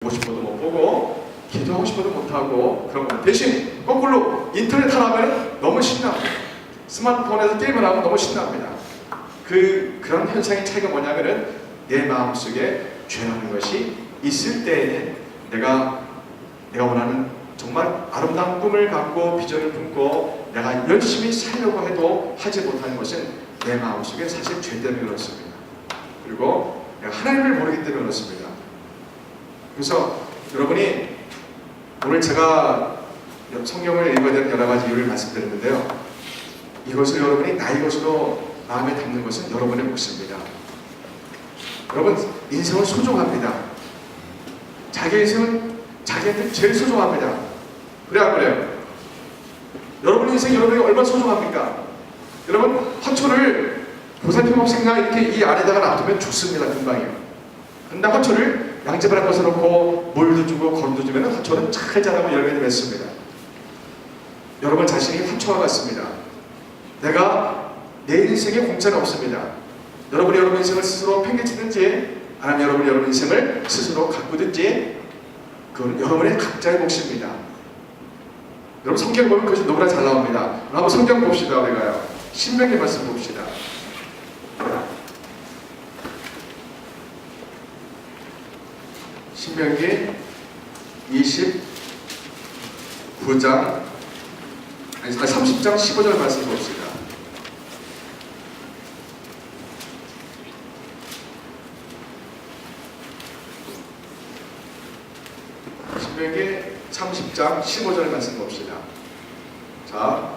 보고 싶어도 못 보고 기도하고 싶어도 못하고 그런 거. 대신 거꾸로 인터넷 하면 너무 신납니다. 스마트폰에서 게임을 하면 너무 신납니다. 그런 현상의 차이가 뭐냐면은 내 마음속에 죄라는 것이 있을 때에는 내가 원하는 정말 아름다운 꿈을 갖고 비전을 품고 내가 열심히 살려고 해도 하지 못하는 것은 내 마음속에 사실 죄 때문에 그렇습니다. 그리고 내가 하나님을 모르기 때문에 그렇습니다. 그래서 여러분이 오늘 제가 성경을 읽어야 되는 여러 가지 이유를 말씀드렸는데요. 이것을 여러분이 나의 것으로 마음에 담는 것은 여러분의 몫입니다. 여러분, 인생은 소중합니다. 자기 인생은 자기한테 제일 소중합니다. 그래 안 그래요? 여러분 인생 여러분이 얼마나 소중합니까? 여러분, 화초를 보살핌 없이 그냥 이렇게 이 안에다가 놔두면 죽습니다. 금방이요. 근데 화초를 양지바람 벗어놓고 물도 주고 거름도 주면 화초는 잘 자라고 열매를 맺습니다. 여러분 자신이 화초와 같습니다. 내가 내 인생에 공짜는 없습니다. 여러분이 여러분 인생을 스스로 팽개치든지 아니면 여러분이 여러분 인생을 스스로 가꾸든지 그건 여러분의 각자의 몫입니다. 여러분 성경 보면 그것이 너무나 잘 나옵니다. 한번 성경 봅시다. 우리가요. 신명기 말씀 봅시다. 신명기 29장 30장 15절 말씀 봅시다. 신명기 30장 15절 말씀 봅시다. 자,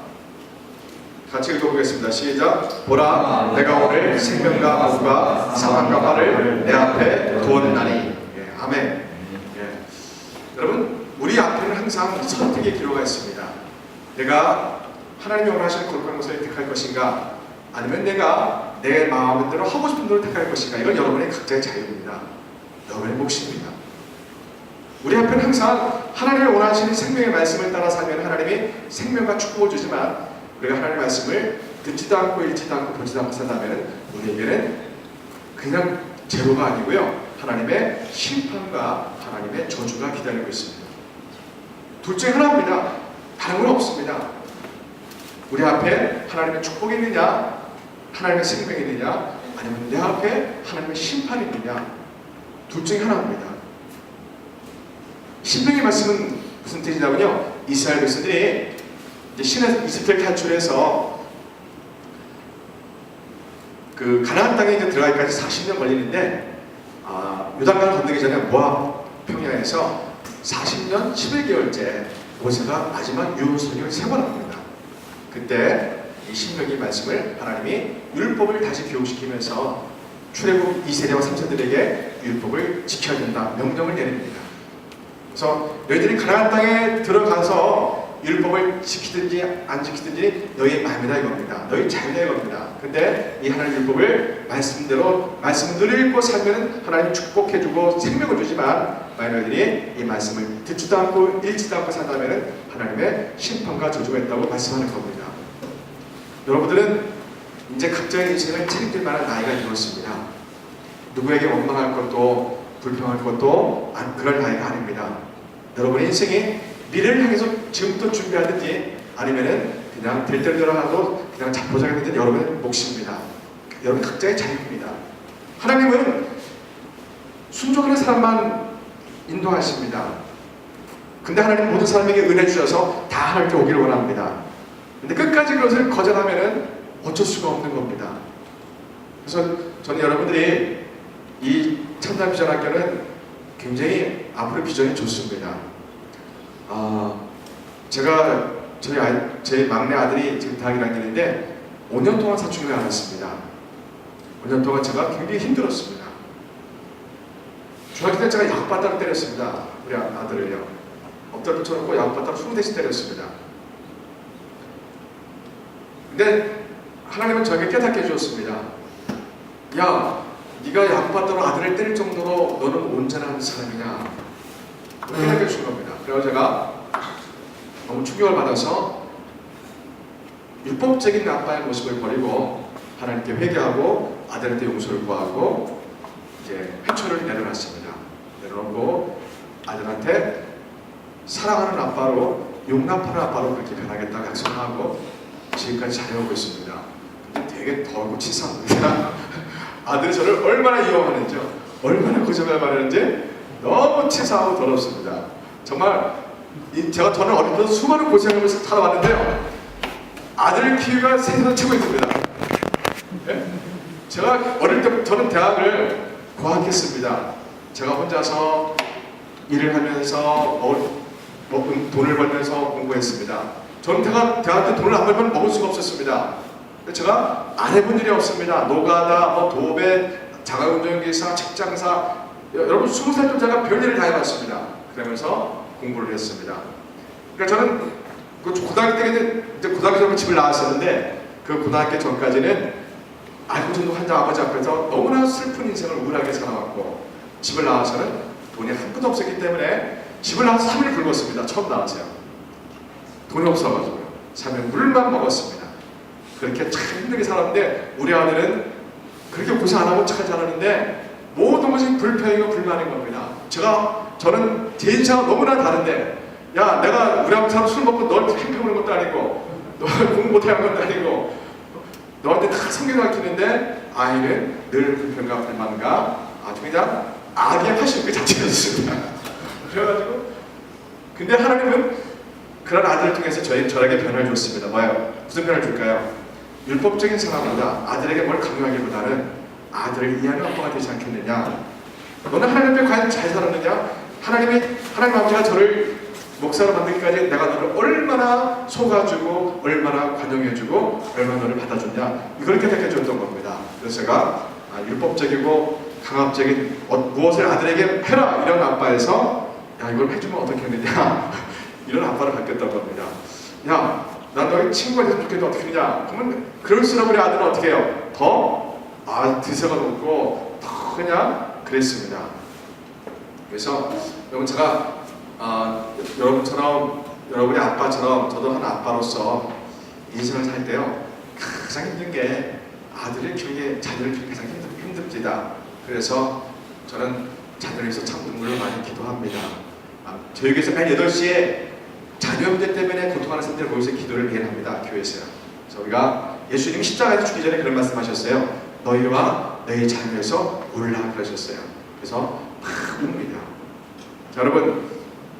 같이 읽어보겠습니다. 시작. 보라, 내가 오늘 생명과 안과 사망과 화를 내 앞에 두었나니. 아멘. 예. 여러분, 우리 앞에는 항상 선택의 기로가 있습니다. 내가 하나님이 원하시는 거룩한 것을 택할 것인가, 아니면 내가 내 마음대로 하고 싶은 대로 택할 것인가. 이건 여러분의 각자의 자유입니다. 여러분의 몫입니다. 우리 앞에는 항상 하나님이 원하시는 생명의 말씀을 따라 살면 하나님이 생명과 축복을 주지만 우리가 하나님의 말씀을 듣지도 않고 읽지도 않고 보지도 않고 산다면 우리에게는 그냥 제로가 아니고요, 하나님의 심판과 하나님의 저주가 기다리고 있습니다. 둘 중에 하나입니다. 다른 건 없습니다. 우리 앞에 하나님의 축복이 있느냐, 하나님의 생명이 있느냐, 아니면 내 앞에 하나님의 심판이 있느냐, 둘 중에 하나입니다. 신명의 말씀은 무슨 뜻이냐면요, 이스라엘 백성들이 이제 신의 이스라엘 탈출해서 그 가나안 땅에 들어가기까지 40년 걸리는데, 요단강을 건너기 전에 모압 평야에서 40년 11개월째 모세가 마지막 유언선을 3번 합니다. 그때 이 신명기 말씀을 하나님이 율법을 다시 기억시키면서 출애굽 2세대와 3세들에게 율법을 지켜야 된다 명령을 내립니다. 그래서 너희들이 가나안 땅에 들어가서 율법을 지키든지 안 지키든지 너희의 마음이다 이겁니다. 너희 자유다 이겁니다. 근데 이 하나님 율법을 말씀대로 말씀을 읽고 살면 하나님 축복해주고 생명을 주지만 만약 너희들이 이 말씀을 듣지도 않고 읽지도 않고 산다면 하나님의 심판과 저주가 있다고 말씀하는 겁니다. 여러분들은 이제 각자의 인생을 책임질 만한 나이가 되었습니다. 누구에게 원망할 것도 불평할 것도 그럴 나이가 아닙니다. 여러분의 인생이 미래를 향해서 지금부터 준비하든지 아니면은 그냥 될 대로 들어가도 그냥 자포자기든지 여러분의 몫입니다. 여러분 각자의 자유입니다. 하나님은 순종하는 사람만 인도하십니다. 근데 하나님 모든 사람에게 은혜 주셔서 다 하나님께 오기를 원합니다. 근데 끝까지 그것을 거절하면은 어쩔 수가 없는 겁니다. 그래서 저는 여러분들이 이 참담 비전 학교는 굉장히 앞으로 비전이 좋습니다. 제가 제 막내 아들이 지금 대학 1학년인데 5년 동안 사춘기를 앓았습니다. 5년 동안 제가 굉장히 힘들었습니다. 중학교 때 제가 약바닥을 때렸습니다. 우리 아들을요. 엎드려 붙여놓고 약바닥을 20대씩 때렸습니다. 근데 하나님은 저에게 깨닫게 해주었습니다. 야, 네가 약바닥으로 아들을 때릴 정도로 너는 온전한 사람이냐, 깨닫게 해준 겁니다. 그래서 제가 너무 충격을 받아서 율법적인 아빠의 모습을 버리고 하나님께 회개하고 아들한테 용서를 구하고 이제 회초를 내려놨습니다. 내려놓고 아들한테 사랑하는 아빠로, 용납하는 아빠로 그렇게 변하겠다고 약속하고 지금까지 잘해오고 있습니다. 근데 되게 더럽고 치사합니다. 아들이 저를 얼마나 이용하는지요, 얼마나 거짓말 말하는지 너무 치사하고 더럽습니다. 정말 저는 어릴 때부터 수많은 고생을 하면서 살아왔는데요, 아들 키우기가 세상에서 최고입니다. 네? 제가 어릴 때부터 저는 대학을 고학했습니다. 제가 혼자서 일을 하면서 돈을 벌면서 공부했습니다. 저는 대학 때 돈을 안 벌면 먹을 수가 없었습니다. 제가 안 해본 일이 없습니다. 노가다, 도배, 자가운전기사, 직장사, 여러분 20살 때 제가 별일을 다 해봤습니다. 그러면서 공부를 했습니다. 그러니까 저는 고등학교 때는 이제 고등학교 전에 집을 나왔었는데, 그 고등학교 전까지는 알코올중독 환자 아버지 앞에서 너무나 슬픈 인생을 우울하게 살아왔고, 집을 나와서는 돈이 한 푼도 없었기 때문에 집을 나와서 3일 굶었습니다. 처음 나와서요. 돈이 없어가지고요. 3일 물만 먹었습니다. 그렇게 참 힘들게 살았는데, 우리 아들은 그렇게 고생 안 하고 착하지 않았는데 모든 것이 불평이고 불만인 겁니다. 저는 제 인생은 너무나 다른데, 야, 내가 우리 아버지처럼 술 먹고 널 행패부는 것도 아니고, 널 공부 못해 한 것도 아니고, 너한테 다 성경 가르치는데 아이는 늘 불평과 불만과 아주 그냥 악의 하신 그 자체였습니다. 그래가지고, 근데 하나님은 그런 아들을 통해서 저에게 변화를 줬습니다. 뭐예요? 무슨 변화를 줄까요? 율법적인 사랑보다 아들에게 뭘 강요하기보다는 아들을 이해하는 아빠가 되지 않겠느냐? 너는 하나님 앞에 과연 잘 살았느냐? 하나님 아버지가 저를 목사로 만들기까지 내가 너를 얼마나 속아주고, 얼마나 관용해주고, 얼마나 너를 받아줬냐, 이걸 깨닫게해줬던 겁니다. 그래서 제가 율법적이고 강압적인 무엇을 아들에게 해라 이런 아빠에서, 야, 이걸 해주면 어떻겠느냐 이런 아빠를 바뀌었던 겁니다. 야, 난 너의 친구가 됐으면 좋겠는데 어떻게 되냐? 그러면 그럴수록 우리 아들은 어떻게 해요? 더 드세가 높고 더 그냥 그랬습니다. 그래서 여러분, 제가 여러분처럼, 여러분의 아빠처럼 저도 한 아빠로서 인생을 살 때요, 가장 힘든 게 자녀를 키우기 가장 힘듭니다. 그래서 저는 자녀를 위해서 참 눈물을 많이 기도합니다. 교육에서 매일 8시에 자녀 문제 때문에 고통하는 사람들 모여서 기도를 매일 합니다. 교회에서요. 그래서 우리가 예수님이 십자가에서 죽기 전에 그런 말씀하셨어요. 너희와 너희 자녀에서 울라 그러셨어요. 그래서 막 웁니다. 자,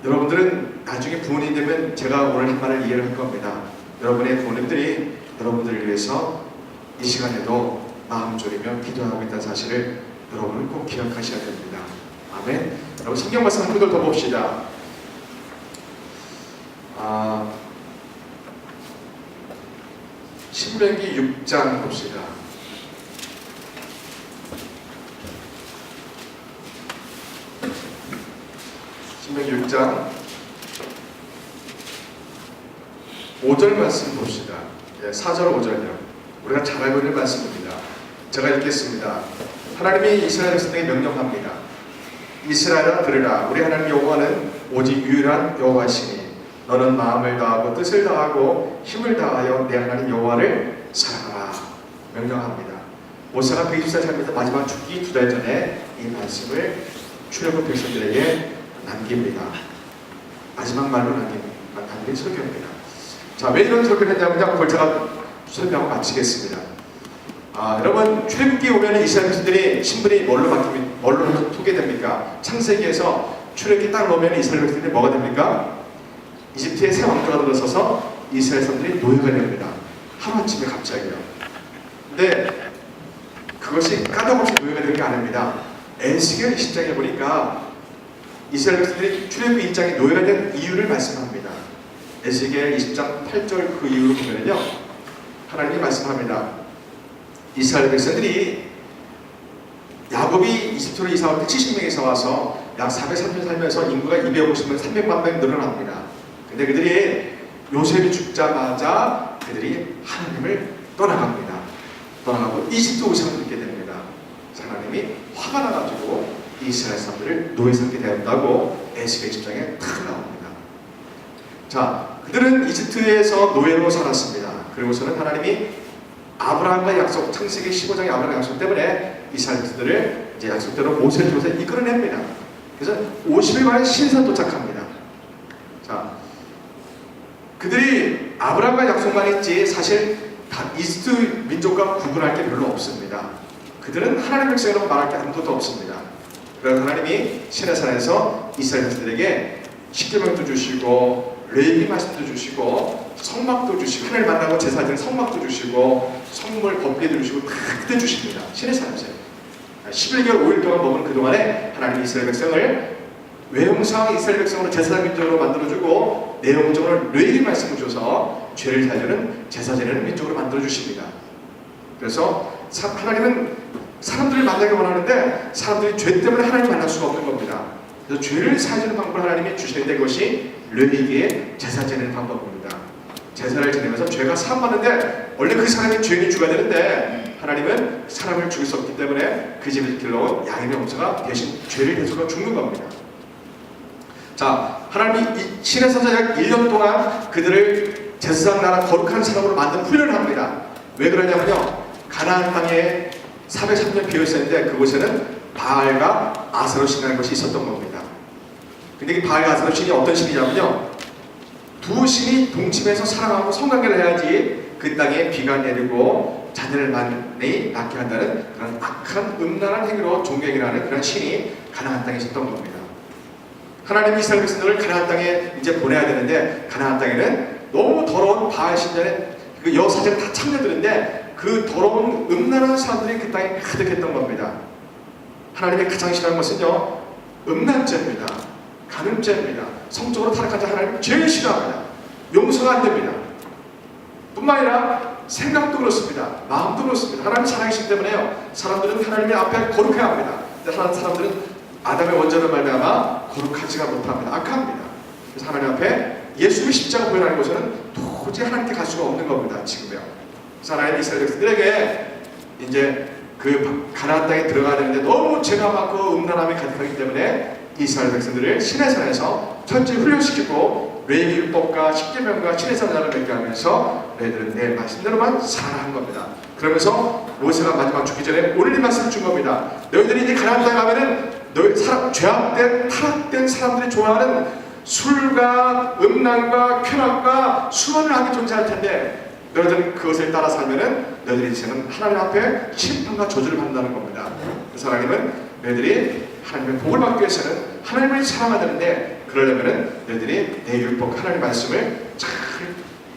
여러분들은 나중에 부모님 되면 제가 오늘 한 말을 이해를 할 겁니다. 여러분의 부모님들이 여러분들을 위해서 이 시간에도 마음 졸이며 기도하고 있다는 사실을 여러분은 꼭 기억하셔야 됩니다. 아멘. 여러분, 성경 말씀 한 구절 더 봅시다. 신명기 6장 봅시다. 신명기 6장 5절 말씀 봅시다. 4절 5절이요. 우리가 잘 알고 있는 말씀입니다. 제가 읽겠습니다. 하나님이 이스라엘 백성에게 명령합니다. 이스라엘아 들으라. 우리 하나님 여호와는 오직 유일한 여호와시니 너는 마음을 다하고 뜻을 다하고 힘을 다하여 내 하나님 여호와를 사랑하라. 명령합니다. 모세가 120살 살면서 마지막 죽기 2달 전에 이 말씀을 출애굽 백성들에게 남깁니다. 마지막 말로 남긴 설교입니다. 자, 왜 이런 설교를 했냐면요, 그걸 제가 설명하고 마치겠습니다. 여러분, 출애굽기에 오면 이스라엘 백성들이 신분이 뭘로 소개됩니까? 창세기에서 출애굽기 딱 놓으면 이스라엘 백성들이 뭐가 됩니까? 이집트의 새 왕조가 들어서서 이스라엘 사람들이 노예가 됩니다. 하루아침에 갑자기요. 근데 그것이 까닭없이 노예가 된 게 아닙니다. 에스겔 20장에 보니까 이스라엘 백성들이 출애굽기 1장에 노예가 된 이유를 말씀합니다. 에스겔 20장 8절 그 이유를 보면요, 하나님이 말씀합니다. 이스라엘 백성들이 야곱이 이집트로 이사 올 때 70명이 이사 와서 약 430년 살면서 인구가 250명, 300만 명 늘어납니다. 근데 그들이 요셉이 죽자마자 그들이 하나님을 떠나갑니다. 떠나가고 이집트 오상을 듣게 됩니다. 하나님이 화가 나가지고 이스라엘 사람들을 노예 삼게 되었다고 에스겔 20장에 탁 나옵니다. 자, 그들은 이집트에서 노예로 살았습니다. 그리고서는 하나님이 아브라함과 약속, 창세기 15장의 아브라함 약속 때문에 이스라엘 백성들을 이제 약속대로 모세를 통해서 이끌어냅니다. 그래서 50일 만에 신선 도착합니다. 자, 그들이 아브라함과 약속만 했지 사실 이스트 민족과 구분할 게 별로 없습니다. 그들은 하나님의 백성이라고 말할 게 아무것도 없습니다. 그래서 하나님이 시내산에서 이스라엘 백성들에게 십계명도 주시고 레위기 말씀도 주시고 성막도 주시고 하나님 만나고 제사드린 성막도 주시고 성물 법궤도 주시고 다 그때 주십니다. 시내산에서 11개월 5일 동안 머문 그동안에 하나님이 이스라엘 백성을 외형상 이스라엘 백성으로 제사 민족으로 만들어주고 내용적으로 레위기 말씀을 줘서 죄를 사주는 제사 지내는 민족으로 만들어주십니다. 그래서 하나님은 사람들을 만나기 원하는데 사람들이 죄 때문에 하나님을 만날 수가 없는 겁니다. 그래서 죄를 사주는 방법을 하나님이 주시는데 그것이 레위기의 제사 지내는 방법입니다. 제사를 지내면서 죄가 사함받는데 원래 그 사람이 죄인이 죽어야 되는데 하나님은 사람을 죽일 수 없기 때문에 그 집을 길러온 양의 명사가 대신 죄를 대속하고 죽는 겁니다. 자, 하나님이 이 신에서 약 1년 동안 그들을 제사장 나라 거룩한 사람으로 만든 훈련을 합니다. 왜 그러냐면요, 가나안 땅에 403년 비어있었는데 그곳에는 바알과 아세로 신이라는 것이 있었던 겁니다. 근데 이 바알과 아세로 신이 어떤 신이냐면요, 두 신이 동침해서 사랑하고 성관계를 해야지 그 땅에 비가 내리고 자녀를 많이 낳게 한다는 그런 악한 음란한 행위로 존경이라는 그런 신이 가나안 땅에 있었던 겁니다. 하나님이 이스라엘 백성들을 가나안 땅에 이제 보내야 되는데 가나안 땅에는 너무 더러운 바알 신전에 그 여사제가 다 참여들인데 그 더러운 음란한 사람들이 그 땅에 가득했던 겁니다. 하나님의 가장 싫어하는 것은요, 음란죄입니다. 간음죄입니다. 성적으로 타락한 자 하나님 제일 싫어합니다. 용서가 안 됩니다. 뿐만 아니라 생각도 그렇습니다. 마음도 그렇습니다. 하나님 사랑이시기 때문에요, 사람들은 하나님의 앞에 거룩해야 합니다. 근데 사람들은 아담의 원죄로 말미암아 거룩하지가 못합니다. 악합니다. 그래서 하나님 앞에 예수의 십자가 보혈하는 곳에는 도저히 하나님께 갈 수가 없는 겁니다. 지금요. 그래서 하나님 이스라엘 백성들에게 이제 그 가나안 땅에 들어가야 되는데 너무 죄가 많고 음란함이 가득하기 때문에 이스라엘 백성들을 시내산에서 철저히 훈련시키고 레위기율법과 십계명과 시내산을 맺게 하면서 너희들은 내 말씀대로만 살아가는 겁니다. 그러면서 모세가 마지막 죽기 전에 오늘 이 말씀을 준 겁니다. 너희들이 이제 가나안 땅에 가면은 너희 죄악된 타락된 사람들이 좋아하는 술과 음란과 쾌락과 수만을 하게 존재할 텐데 너희들은 그것을 따라 살면은 너희들의 인생은 하나님 앞에 심판과 저주를 받는다는 겁니다. 그래서 하나님은 너희들이 하나님의 복을 받기 위해서는 하나님을 사랑해야 되는데 그러려면은 너희들이 내 율법 하나님의 말씀을 잘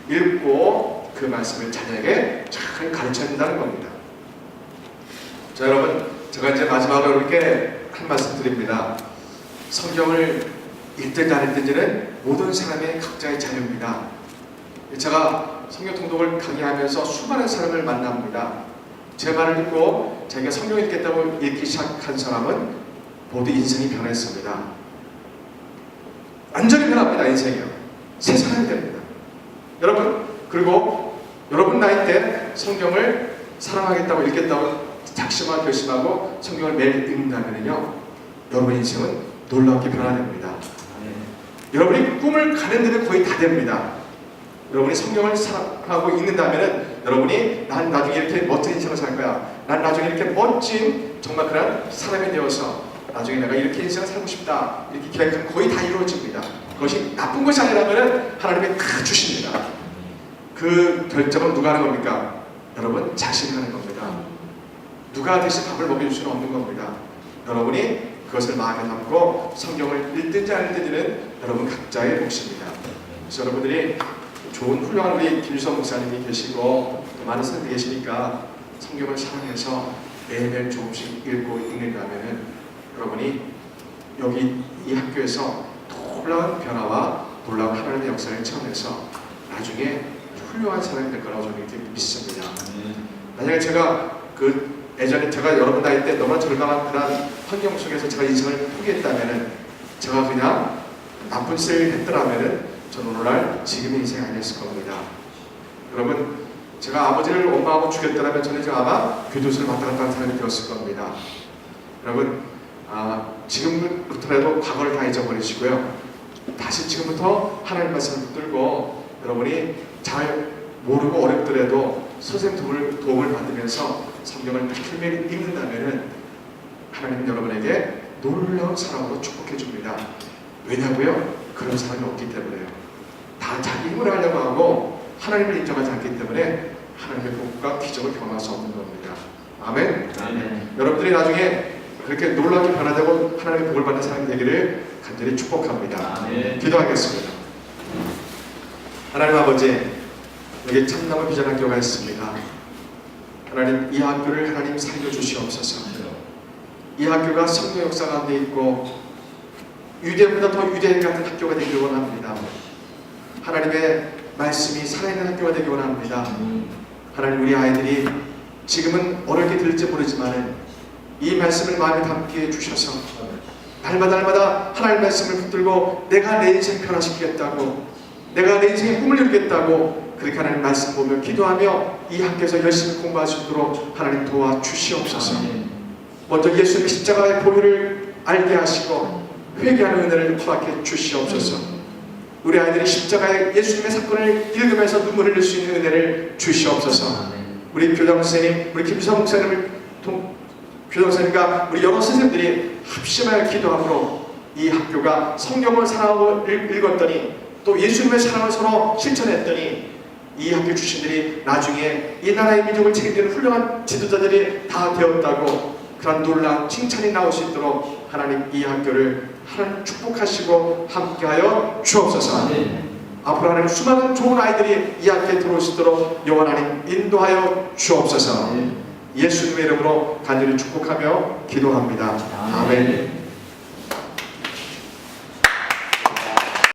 읽고 그 말씀을 자녀에게 잘 가르쳐야 된다는 겁니다. 자, 여러분, 제가 이제 마지막으로 여러분께 한 말씀 드립니다. 성경을 읽든지 안 읽든지는 모든 사람의 각자의 자유입니다. 제가 성경 통독을 강의하면서 수많은 사람을 만납니다. 제 말을 듣고 자기가 성경 읽겠다고 읽기 시작한 사람은 모두 인생이 변했습니다. 완전히 변합니다. 인생이요. 새 사람이 됩니다. 여러분, 그리고 여러분 나이 때 성경을 사랑하겠다고 읽겠다고 작심하고 결심하고 성경을 매일 읽는다면요, 여러분 인생은 놀랍게 변화됩니다. 여러분이 꿈을 가는 데는 거의 다 됩니다. 여러분이 성경을 사랑하고 읽는다면은 여러분이 난 나중에 이렇게 멋진 인생을 살 거야. 난 나중에 이렇게 멋진 정말 그런 사람이 되어서 나중에 내가 이렇게 인생을 살고 싶다. 이렇게 계획하면 거의 다 이루어집니다. 그것이 나쁜 것이 아니라면은 하나님이 다 주십니다. 그 결정은 누가 하는 겁니까? 여러분 자신이 하는 겁니다. 누가 대신 밥을 먹여줄 수는 없는 겁니다. 여러분이 그것을 마음에 담고 성경을 읽든지 안 읽든지는 여러분 각자의 몫입니다. 그래서 여러분들이 좋은 훌륭한 우리 김유성 목사님이 계시고 또 많은 사람들이 계시니까 성경을 사랑해서 매일매일 조금씩 읽고 읽는다면은 여러분이 여기 이 학교에서 놀라운 변화와 놀라운 하나님의 역사를 체험해서 나중에 훌륭한 사람이 될 거라고 저는 이렇게 믿습니다. 만약에 제가 예전에 제가 여러분 나이 때 너무나 절망한 그런 환경 속에서 제가 인생을 포기했다면은, 제가 그냥 나쁜 짓을 했더라면은 저는 오늘날 지금의 인생이 아니었을 겁니다. 여러분, 제가 아버지를 엄마하고 죽였더라면 저는 지금 아마 교도소를 왔다 갔다 하는 사람이 되었을 겁니다. 여러분, 지금부터라도 과거를 다 잊어버리시고요. 다시 지금부터 하나님 말씀을 붙들고 여러분이 잘 모르고 어렵더라도 선생님 도움을 받으면서 성경을 매일매일 읽는다면은 하나님은 여러분에게 놀라운 사랑으로 축복해 줍니다. 왜냐고요? 그런 사람이 없기 때문에요. 다 자기 힘으로 하려고 하고 하나님을 인정하지 않기 때문에 하나님의 복과 기적을 경험할 수 없는 겁니다. 아멘. 아멘. 여러분들이 나중에 그렇게 놀랍게 변화되고 하나님의 복을 받는 사람이 되기를 간절히 축복합니다. 아멘. 기도하겠습니다. 하나님 아버지, 여기 참나무 비전학교가 있습니다. 하나님, 이 학교를 하나님 살려주시옵소서. 이 학교가 성도 역사 가운데 있고 유대보다 더 유대 같은 학교가 되기를 원합니다. 하나님의 말씀이 살아있는 학교가 되기 원합니다. 하나님, 우리 아이들이 지금은 어렵게 들을지 모르지만 이 말씀을 마음에 담게 해주셔서 날마다 하나님의 말씀을 붙들고 내가 내 인생 변화시키겠다고, 내가 내 인생의 꿈을 이루겠다고 그렇게 하나님 말씀 보며 기도하며 이 학교에서 열심히 공부할 수 있도록 하나님 도와주시옵소서. 먼저 예수님의 십자가의 보혈을 알게 하시고 회개하는 은혜를 허락해 주시옵소서. 우리 아이들이 십자가의 예수님의 사건을 읽으면서 눈물을 흘릴 수 있는 은혜를 주시옵소서. 우리 교장 선생님, 우리 김주성 목사님을 교장 선생님과 우리 여러 선생님들이 합심하여 기도함으로 이 학교가 성경을 사랑하고 읽었더니 또 예수님의 사랑을 서로 실천했더니 이 학교 출신들이 나중에 이 나라의 민족을 책임지는 훌륭한 지도자들이 다 되었다고 그런 놀라운 칭찬이 나올 수 있도록 하나님 이 학교를 하나님 축복하시고 함께하여 주옵소서. 앞으로 하나님 수많은 좋은 아이들이 이 학교에 들어올 수 있도록 여호와 하나님 인도하여 주옵소서. 예수님의 이름으로 간절히 축복하며 기도합니다. 아멘.